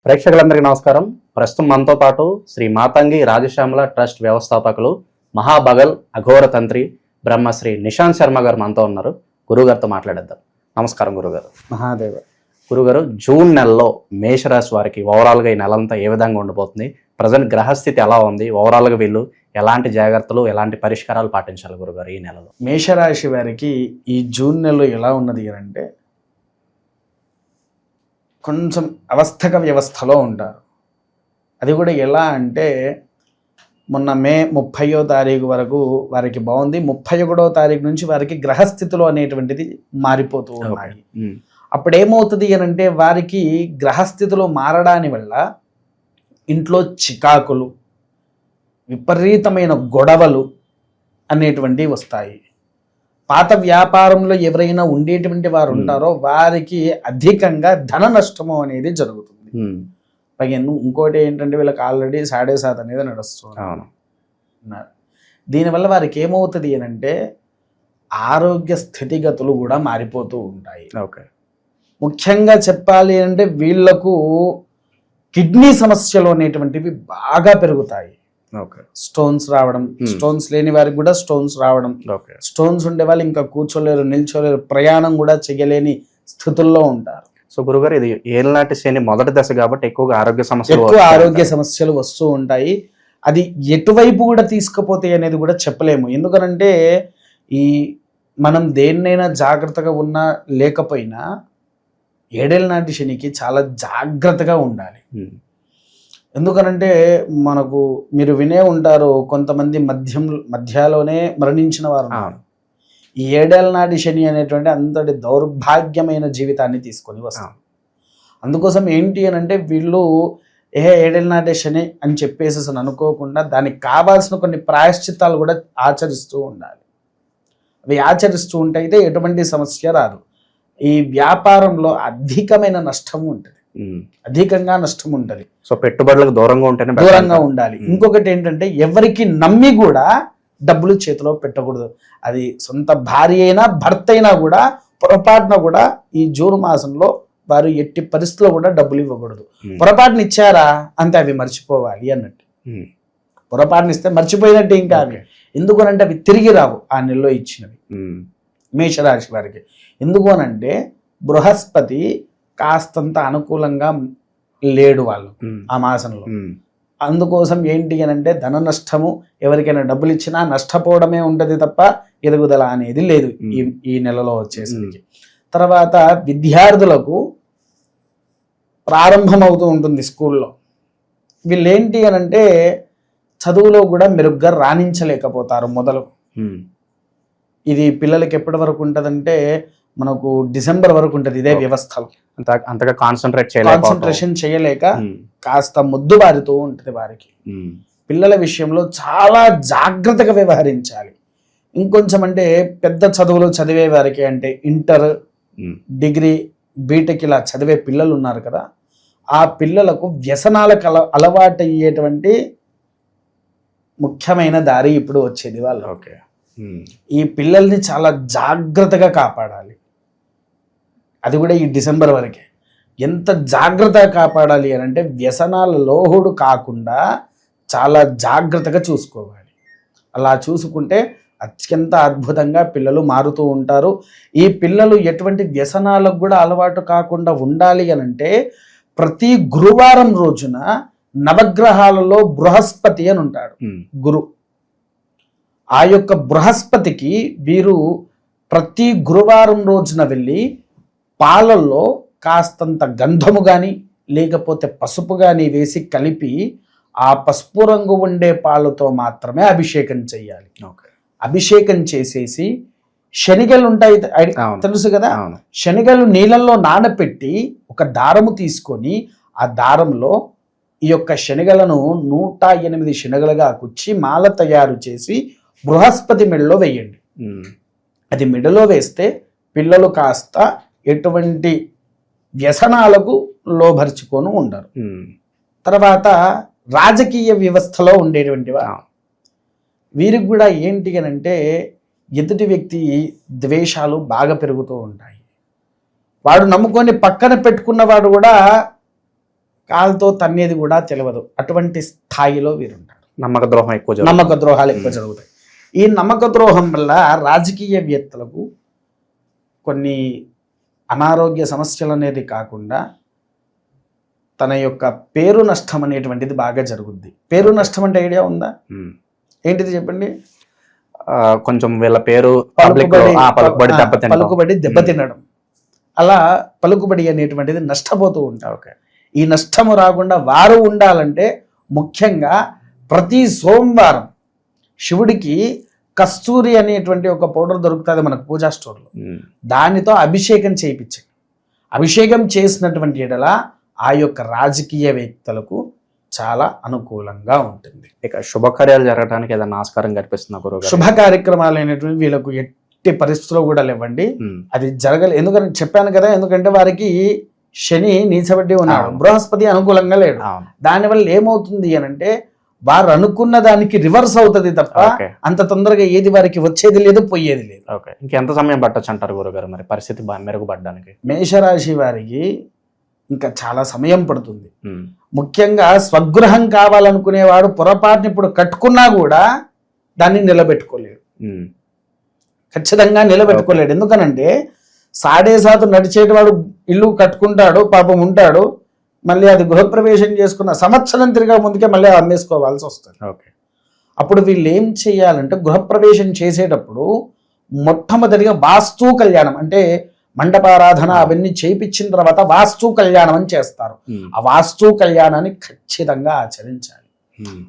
ప్రేక్షకులందరికీ నమస్కారం. ప్రస్తుతం మనతో పాటు శ్రీ మాతంగి రాజశ్యామల ట్రస్ట్ వ్యవస్థాపకులు మహాబగల్ అఘోర తంత్రి బ్రహ్మశ్రీ నిశాంత్ శర్మ గారు మనతో ఉన్నారు. గురుగారితో మాట్లాడేద్దాం. నమస్కారం గురుగారు. మహాదేవ. గురుగారు, జూన్ నెలలో మేషరాశి వారికి ఓవరాల్గా ఈ నెలంతా ఏ విధంగా ఉండబోతుంది? ప్రజెంట్ గ్రహస్థితి ఎలా ఉంది? ఓవరాల్గా వీళ్ళు ఎలాంటి జాగ్రత్తలు, ఎలాంటి పరిష్కారాలు పాటించాలి గురుగారు ఈ నెలలో? మేషరాశి వారికి ఈ జూన్ నెలలో ఎలా ఉన్నది అంటే కొంచెం అవస్థక వ్యవస్థలో ఉంటారు. అది కూడా ఎలా అంటే మొన్న మే 30వ తారీఖు వరకు వారికి బాగుంది. 31వ తారీఖు నుంచి వారికి గ్రహస్థితులు అనేటువంటిది మారిపోతూ ఉన్నాయి. అప్పుడు ఏమవుతుంది అంటే వారికి గ్రహస్థితులు మారడాని వల్ల ఇంట్లో చికాకులు, విపరీతమైన గొడవలు అనేటువంటివి వస్తాయి. పాత వ్యాపారంలో ఎవరైనా ఉండేటువంటి వారు ఉంటారో వారికి అధికంగా ధన నష్టము అనేది జరుగుతుంది. పైగా ఇంకోటి ఏంటంటే వీళ్ళకి ఆల్రెడీ 7.5 అనేది నడుస్తుంది. దీనివల్ల వారికి ఏమవుతుంది అంటే ఆరోగ్య స్థితిగతులు కూడా మారిపోతూ ఉంటాయి. ముఖ్యంగా చెప్పాలి అంటే వీళ్లకు కిడ్నీ సమస్యలు అనేటువంటివి బాగా పెరుగుతాయి. స్టోన్స్ రావడం, స్టోన్స్ లేని వారికి కూడా స్టోన్స్ రావడం, స్టోన్స్ ఉండే వాళ్ళు ఇంకా కూర్చోలేరు, నిల్చోలేరు, ప్రయాణం కూడా చేయలేని స్థితుల్లో ఉంటారు. సో గురుగారు, ఇది ఏళ్ళనాటి శని మొదటి దశ కాబట్టి ఎక్కువ ఆరోగ్య సమస్యలు వస్తూ ఉంటాయి. అది ఎటువైపు కూడా తీసుకుపోతాయి అనేది కూడా చెప్పలేము. ఎందుకనంటే ఈ మనం దేన్నైనా జాగ్రత్తగా ఉన్నా లేకపోయినా 7 ఏళ్ల నాటి శనికి చాలా జాగ్రత్తగా ఉండాలి. ఎందుకనంటే మనకు మీరు వినే ఉంటారు, కొంతమంది మధ్యలోనే మరణించిన వారు. ఈ 7 ఏళ్ల నాటి శని అనేటువంటి అంతటి దౌర్భాగ్యమైన జీవితాన్ని తీసుకొని వస్తారు. అందుకోసం ఏంటి అని అంటే వీళ్ళు 7 ఏళ్ల నాటి శని అని చెప్పేసి అనుకోకుండా దానికి కావాల్సిన కొన్ని ప్రాయశ్చిత్తాలు కూడా ఆచరిస్తూ ఉండాలి. అవి ఆచరిస్తూ ఉంటే అయితే ఎటువంటి సమస్య రాదు. ఈ వ్యాపారంలో అధికమైన నష్టము ఉంటుంది, అధికంగా నష్టం ఉంటుంది. సో పెట్టుబడులకు దూరంగా ఉండాలి. ఇంకొకటి ఏంటంటే ఎవరికి నమ్మి కూడా డబ్బులు చేతిలో పెట్టకూడదు. అది సొంత భార్య అయినా భర్త అయినా కూడా పొరపాటున కూడా ఈ జూన్ మాసంలో వారు ఎట్టి పరిస్థితుల్లో కూడా డబ్బులు ఇవ్వకూడదు. పొరపాటున ఇచ్చారా అంతే, అవి మర్చిపోవాలి అన్నట్టు. పొరపాటున ఇస్తే మర్చిపోయినట్టు ఇంకా అవి. ఎందుకనంటే అవి తిరిగి రావు ఆ నెలలో ఇచ్చినవి. మేషరాశి వారికి ఎందుకు అనంటే బృహస్పతి కాస్తంత అనుకూలంగా లేడు వాళ్ళు ఆ మాసంలో. అందుకోసం ఏంటి అని అంటే ధన నష్టము, ఎవరికైనా డబ్బులు ఇచ్చినా నష్టపోవడమే ఉంటది తప్ప ఎదుగుదల అనేది లేదు ఈ నెలలో వచ్చేసరికి. తర్వాత విద్యార్థులకు ప్రారంభమవుతూ ఉంటుంది స్కూల్లో. వీళ్ళు ఏంటి అని అంటే చదువులో కూడా మెరుగ్గా రాణించలేకపోతారు మొదలు. ఇది పిల్లలకి ఎప్పటి వరకు ఉంటదంటే మనకు డిసెంబర్ వరకు ఉంటుంది ఇదే వ్యవస్థలో. అంతగా కాన్సన్ట్రేషన్ చేయలేక కాస్త ముద్దుబారితూ ఉంటుంది వారికి. పిల్లల విషయంలో చాలా జాగ్రత్తగా వ్యవహరించాలి. ఇంకొంచెం అంటే పెద్ద చదువులు చదివే వారికి అంటే ఇంటర్, డిగ్రీ, బీటెక్ ఇలా చదివే పిల్లలు ఉన్నారు కదా, ఆ పిల్లలకు వ్యసనాలకు అలవాటు అయ్యేటువంటి ముఖ్యమైన దారి ఇప్పుడు వచ్చేది వాళ్ళు. ఈ పిల్లల్ని చాలా జాగ్రత్తగా కాపాడాలి. అది కూడా ఈ డిసెంబర్ వరకే. ఎంత జాగ్రత్తగా కాపాడాలి అని అంటే వ్యసనాల లోహుడు కాకుండా చాలా జాగ్రత్తగా చూసుకోవాలి. అలా చూసుకుంటే అత్యంత అద్భుతంగా పిల్లలు మారుతూ ఉంటారు. ఈ పిల్లలు ఎటువంటి వ్యసనాలకు కూడా అలవాటు కాకుండా ఉండాలి అని అంటే ప్రతి గురువారం రోజున నవగ్రహాలలో బృహస్పతి అని ఉంటాడు గురు. ఆ యొక్క బృహస్పతికి వీరు ప్రతి గురువారం రోజున వెళ్ళి పాలల్లో కాస్తంత గంధము కానీ లేకపోతే పసుపు కానీ వేసి కలిపి ఆ పసుపు రంగు ఉండే పాలతో మాత్రమే అభిషేకం చేయాలి. అభిషేకం చేసేసి శనిగలు ఉంటాయి తెలుసు కదా, శనిగలు నీళ్ళల్లో నానపెట్టి ఒక దారము తీసుకొని ఆ దారంలో ఈ యొక్క శనిగలను 108 శనగలుగా కుచ్చి మాల తయారు చేసి బృహస్పతి మెడలో వేయండి. అది మెడలో వేస్తే పిల్లలు కాస్త ఎటువంటి వ్యసనాలకు లోబరుచుకొని ఉండరు. తర్వాత రాజకీయ వ్యవస్థలో ఉండేటువంటి వీరికి కూడా ఏంటి అని అంటే ఎదుటి వ్యక్తి ద్వేషాలు బాగా పెరుగుతూ ఉంటాయి. వాడు నమ్ముకొని పక్కన పెట్టుకున్నవాడు కూడా కాలుతో తన్నేది కూడా తెలియదు. అటువంటి స్థాయిలో వీరుంటారు. నమ్మక ద్రోహం ఎక్కువ జరుగుతుంది. నమ్మక ద్రోహాలు ఎక్కువ జరుగుతాయి. ఈ నమ్మక ద్రోహం వల్ల రాజకీయవేత్తలకు కొన్ని అనారోగ్య సమస్యలు అనేది కాకుండా తన యొక్క పేరు నష్టం అనేటువంటిది బాగా జరుగుద్ది. పేరు నష్టం అంటే ఐడియా ఉందా? ఏంటిది చెప్పండి. కొంచెం వీళ్ళ పేరు పలుకుబడి దెబ్బతినడం, అలా పలుకుబడి అనేటువంటిది నష్టపోతూ ఉంటారు. ఈ నష్టము రాకుండా వారు ఉండాలంటే ముఖ్యంగా ప్రతి సోమవారం శివుడికి కస్తూరి అనేటువంటి ఒక పౌడర్ దొరుకుతుంది మనకు పూజా స్టోర్లో. దానితో అభిషేకం చేయించండి. అభిషేకం చేసినటువంటి ఎడల ఆ యొక్క రాజకీయవేత్తలకు చాలా అనుకూలంగా ఉంటుంది. ఇక శుభకార్యాలు జరగడానికి ఏదైనా ఆస్కారం కనిపిస్తున్నా గురువు? శుభ కార్యక్రమాలు అయినటువంటి వీళ్ళకు ఎట్టి పరిస్థితుల్లో కూడా లేవండి. అది జరగలేదు. ఎందుకంటే చెప్పాను కదా, ఎందుకంటే వారికి శని నీచబడి ఉన్నాడు, బృహస్పతి అనుకూలంగా లేడు. దానివల్ల ఏమవుతుంది అని అంటే వారు అనుకున్న దానికి రివర్స్ అవుతుంది తప్ప అంత తొందరగా ఏది వారికి వచ్చేది లేదు, పోయేది లేదు. ఇంకెంత సమయం పట్టొచ్చు అంటారు గురుగారు మరి పరిస్థితి మెరుగుపడడానికి? మేషరాశి వారికి ఇంకా చాలా సమయం పడుతుంది. ముఖ్యంగా స్వగృహం కావాలనుకునేవాడు పొరపాటుని ఇప్పుడు కట్టుకున్నా కూడా దాన్ని నిలబెట్టుకోలేడు, ఖచ్చితంగా నిలబెట్టుకోలేడు. ఎందుకనంటే 7.5 నడిచేటివాడు ఇల్లు కట్టుకుంటాడు, పాపం ఉంటాడు, మళ్ళీ అది గృహప్రవేశం చేసుకున్న సంవత్సరం తిరిగా ముందుకే మళ్ళీ అమ్మేసుకోవాల్సి వస్తుంది. అప్పుడు వీళ్ళు ఏం చేయాలంటే గృహప్రవేశం చేసేటప్పుడు మొట్టమొదటిగా వాస్తు కళ్యాణం అంటే మండపారాధన అవన్నీ చేయించిన తర్వాత వాస్తు కళ్యాణం అని చేస్తారు. ఆ వాస్తు కళ్యాణాన్ని ఖచ్చితంగా ఆచరించాలి.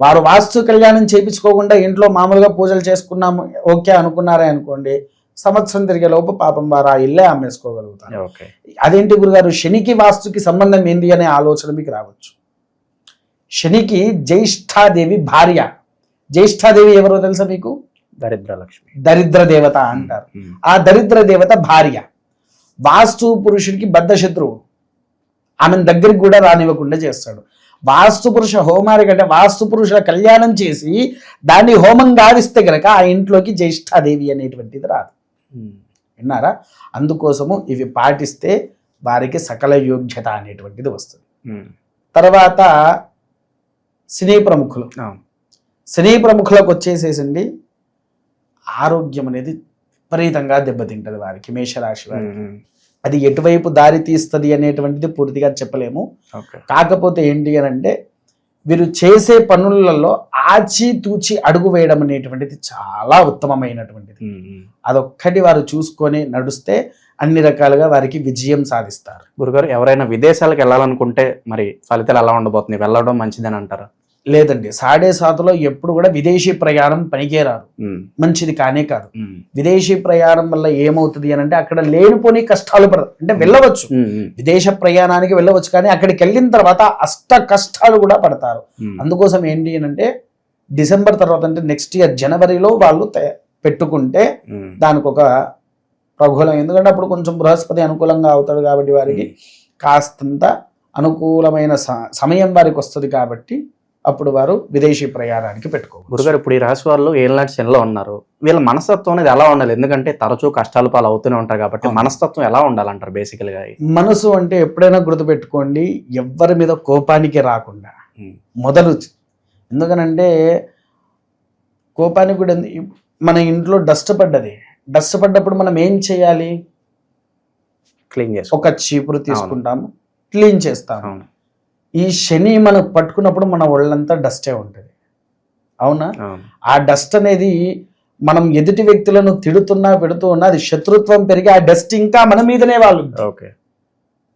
వారు వాస్తు కళ్యాణం చేయించుకోకుండా ఇంట్లో మామూలుగా పూజలు చేసుకున్నాము ఓకే అనుకున్నారే అనుకోండి, సంవత్సరం తిరిగే లోపు పాపం వారు ఆ ఇల్లే అమ్మేసుకోగలుగుతారు. అదేంటి గురుగారు శనికి వాస్తుకి సంబంధం ఏంది అనే ఆలోచన మీకు రావచ్చు. శనికి జ్యేష్ఠాదేవి భార్య. జ్యేష్ఠాదేవి ఎవరో తెలుసా మీకు? దరిద్రలక్ష్మి, దరిద్ర దేవత అంటారు. ఆ దరిద్ర దేవత భార్య. వాస్తు పురుషుడికి బద్ధ శత్రువు, ఆమెను దగ్గరికి కూడా రానివ్వకుండా చేస్తాడు. వాస్తు పురుష హోమానికి అంటే వాస్తు పురుషుల కళ్యాణం చేసి దాన్ని హోమం గావిస్తే గనక ఆ ఇంట్లోకి జ్యేష్ఠాదేవి అనేటువంటిది రాదు. విన్నారా? అందుకోసము ఇవి పాటిస్తే వారికి సకల యోగ్యత అనేటువంటిది వస్తుంది. తర్వాత సినీ ప్రముఖులు. సినీ ప్రముఖులకు వచ్చేసేసండి ఆరోగ్యం అనేది విపరీతంగా దెబ్బతింటది వారికి, మేషరాశి వారికి. అది ఎటువైపు దారి తీస్తుంది అనేటువంటిది పూర్తిగా చెప్పలేము. కాకపోతే ఏంటి అని అంటే వీరు చేసే పనులలో ఆచితూచి అడుగు వేయడం అనేటువంటిది చాలా ఉత్తమమైనటువంటిది. అదొక్కటి వారు చూసుకొని నడుస్తే అన్ని రకాలుగా వారికి విజయం సాధిస్తారు. గురుగారు, ఎవరైనా విదేశాలకు వెళ్ళాలనుకుంటే మరి ఫలితాలు ఎలా ఉండబోతుంది? వెళ్ళడం మంచిదని అంటారా? లేదండి, 7.5లో ఎప్పుడు కూడా విదేశీ ప్రయాణం పనికేరారు, మంచిది కానే కాదు. విదేశీ ప్రయాణం వల్ల ఏమవుతుంది అని అంటే అక్కడ లేనిపోని కష్టాలు అంటే వెళ్ళవచ్చు, విదేశ ప్రయాణానికి వెళ్ళవచ్చు, కానీ అక్కడికి వెళ్ళిన తర్వాత అష్ట కష్టాలు కూడా పడతారు. అందుకోసం ఏంటి అని అంటే డిసెంబర్ తర్వాత అంటే నెక్స్ట్ ఇయర్ జనవరిలో వాళ్ళు పెట్టుకుంటే దానికి ఒక ప్రబలం. ఎందుకంటే అప్పుడు కొంచెం బృహస్పతి అనుకూలంగా అవుతాడు కాబట్టి వారికి కాస్తంత అనుకూలమైన సమయం వారికి వస్తుంది కాబట్టి అప్పుడు వారు విదేశీ ప్రయాణానికి పెట్టుకోవచ్చు. గురుగారు, ఇప్పుడు ఈ రాశి వాళ్ళు ఏళ్ళనాటి శనిలో ఉన్నారు, వీళ్ళ మనస్తత్వం అనేది ఎలా ఉండాలి? ఎందుకంటే తరచూ కష్టాల పాలు అవుతూనే ఉంటారు కాబట్టి మనస్తత్వం ఎలా ఉండాలంటారు బేసికల్గా? మనసు అంటే ఎప్పుడైనా గుర్తుపెట్టుకోండి, ఎవ్వరి మీద కోపానికి రాకుండా మొదలు. ఎందుకనంటే కోపానికి కూడా మన ఇంట్లో డస్ట్ పడ్డప్పుడు మనం ఏం చేయాలి? క్లీన్ చేసి ఒక చీపురు తీసుకుంటాము, క్లీన్ చేస్తాము. ఈ శని మనకు పట్టుకున్నప్పుడు మన ఒళ్ళంతా డస్టే ఉంటుంది, అవునా? ఆ డస్ట్ అనేది మనం ఎదుటి వ్యక్తులను తిడుతున్నా పెడుతూ ఉన్నా అది శత్రుత్వం పెరిగి ఆ డస్ట్ ఇంకా మన మీదనే వాళ్ళు,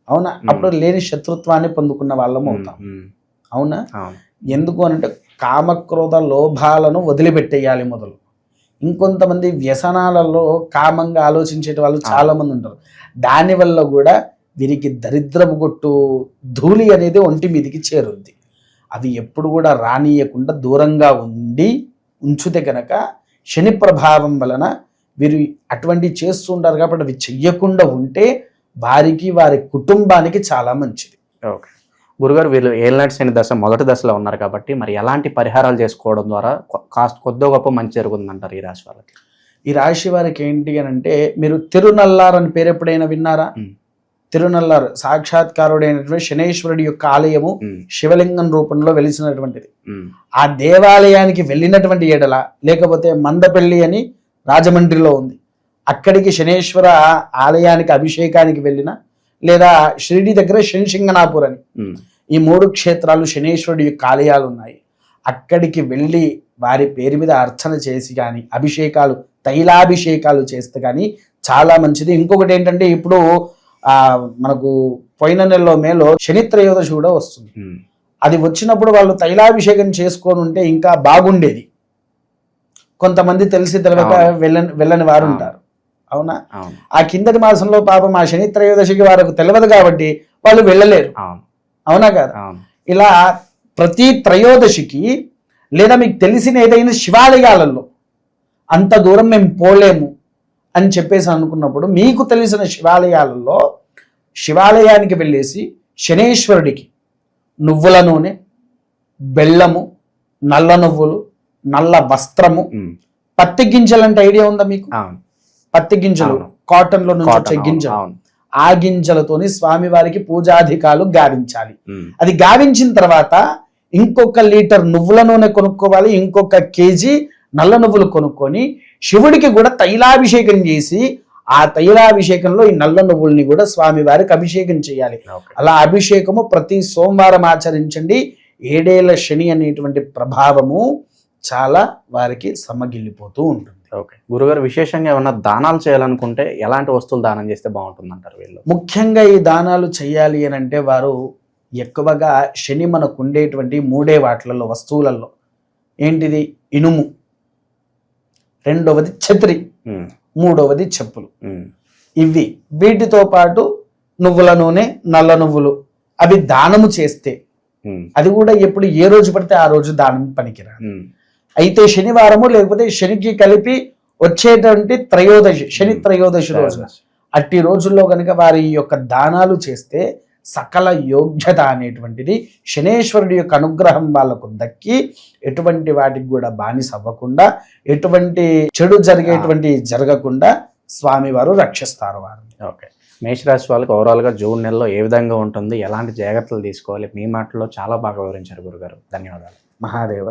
అవునా? అప్పుడు లేని శత్రుత్వాన్ని పొందుకున్న వాళ్ళం అవుతాం, అవునా? ఎందుకు అనంటే కామక్రోధ లోభాలను వదిలిపెట్టేయాలి మొదలు. ఇంకొంతమంది వ్యసనాలలో కామంగా ఆలోచించే వాళ్ళు చాలా మంది ఉంటారు. దానివల్ల కూడా వీరికి దరిద్రపు కొట్టు ధూళి అనేది ఒంటి మీదికి చేరుద్ది. అవి ఎప్పుడు కూడా రానియకుండా దూరంగా ఉంచితే కనుక శని ప్రభావం వలన వీరు అటువంటి చేస్తూ ఉంటారు కాబట్టి అవి చెయ్యకుండా ఉంటే వారికి వారి కుటుంబానికి చాలా మంచిది. ఓకే గురుగారు, వీళ్ళు ఏళ్ళనాటి శని దశ మొదటి దశలో ఉన్నారు కాబట్టి మరి ఎలాంటి పరిహారాలు చేసుకోవడం ద్వారా కొద్దో గొప్ప మంచి జరుగుతుందంటారు ఈ రాశి వాళ్ళకి? ఈ రాశి వారికి ఏంటి అని అంటే మీరు తిరునల్లారని పేరు ఎప్పుడైనా విన్నారా? తిరునల్లారు సాక్షాత్కారుడైనటువంటి శనేశ్వరుడి యొక్క ఆలయము శివలింగం రూపంలో వెలిసినటువంటిది. ఆ దేవాలయానికి వెళ్ళినటువంటి ఎడల, లేకపోతే మందపల్లి అని రాజమండ్రిలో ఉంది, అక్కడికి శనేశ్వర ఆలయానికి అభిషేకానికి వెళ్ళిన, లేదా షిరిడి దగ్గర శనిశింగనాపూర్ అని ఈ 3 క్షేత్రాలు శనేశ్వరుడి యొక్క ఆలయాలు ఉన్నాయి. అక్కడికి వెళ్ళి వారి పేరు మీద అర్చన చేసి కానీ, అభిషేకాలు తైలాభిషేకాలు చేస్తే కానీ చాలా మంచిది. ఇంకొకటి ఏంటంటే, ఇప్పుడు మనకు పోయిన నెలలో మేలో శని త్రయోదశి కూడా వస్తుంది. అది వచ్చినప్పుడు వాళ్ళు తైలాభిషేకం చేసుకొని ఉంటే ఇంకా బాగుండేది. కొంతమంది తెలిసి తెలియక వెళ్ళని వారు ఉంటారు, అవునా? ఆ కిందటి మాసంలో పాపం ఆ శని త్రయోదశికి వారికి తెలియదు కాబట్టి వాళ్ళు వెళ్ళలేరు, అవునా కదా? ఇలా ప్రతి త్రయోదశికి, లేదా మీకు తెలిసిన ఏదైనా శివాలయాలలో అంత దూరం మేము పోలేము అని చెప్పేసి అనుకున్నప్పుడు, మీకు తెలిసిన శివాలయాలలో శివాలయానికి వెళ్ళేసి శనేశ్వరుడికి నువ్వుల నూనె, బెల్లము, నల్ల నువ్వులు, నల్ల వస్త్రము, పత్తి గింజలు అంటే ఐడియా ఉందా మీకు? పత్తి గింజలు, కాటన్ లో నుంచి వచ్చే గింజలు, ఆ గింజలతోని స్వామివారికి పూజాధికాలు గావించాలి. అది గావించిన తర్వాత ఇంకొక లీటర్ నువ్వుల నూనె కొనుక్కోవాలి, ఇంకొక కేజీ నల్ల నువ్వులు కొనుక్కొని శివుడికి కూడా తైలాభిషేకం చేసి, ఆ తైలాభిషేకంలో ఈ నల్ల నువ్వుల్ని కూడా స్వామివారికి అభిషేకం చేయాలి. అలా అభిషేకము ప్రతి సోమవారం ఆచరించండి. 7 ఏళ్ల శని అనేటువంటి ప్రభావము చాలా వారికి సమ్మగిల్లిపోతూ ఉంటుంది. ఓకే గురుగారు, విశేషంగా ఏమన్నా దానాలు చేయాలనుకుంటే ఎలాంటి వస్తువులు దానం చేస్తే బాగుంటుంది అంటారు వీళ్ళు? ముఖ్యంగా ఈ దానాలు చేయాలి అని అంటే, వారు ఎక్కువగా శని మనకు ఉండేటువంటి 3 వాటిలలో వస్తువులలో ఏంటిది? ఇనుము, రెండవది ఛత్రి, మూడవది చెప్పులు. ఇవి వీటితో పాటు నువ్వుల నూనె, నల్ల నువ్వులు అవి దానము చేస్తే, అది కూడా ఎప్పుడు ఏ రోజు పడితే ఆ రోజు దానం పనికిరాదు. అయితే శనివారము లేకపోతే శనికి కలిపి వచ్చేటువంటి త్రయోదశి, శని త్రయోదశి రోజున, అట్టి రోజుల్లో కనుక వారి యొక్క దానాలు చేస్తే సకల యోగ్యత అనేటువంటిది శనేశ్వరుడి యొక్క అనుగ్రహం వాళ్ళకు దక్కి, ఎటువంటి వాటికి కూడా బానిస అవ్వకుండా, ఎటువంటి చెడు జరగకుండా స్వామివారు రక్షిస్తారు వారిని. ఓకే, మేషరాశి వాళ్ళకి ఓవరాల్గా జూన్ నెలలో ఏ విధంగా ఉంటుంది, ఎలాంటి జాగ్రత్తలు తీసుకోవాలి, మీ మాటల్లో చాలా బాగా వివరించారు గురుగారు. ధన్యవాదాలు. మహాదేవ.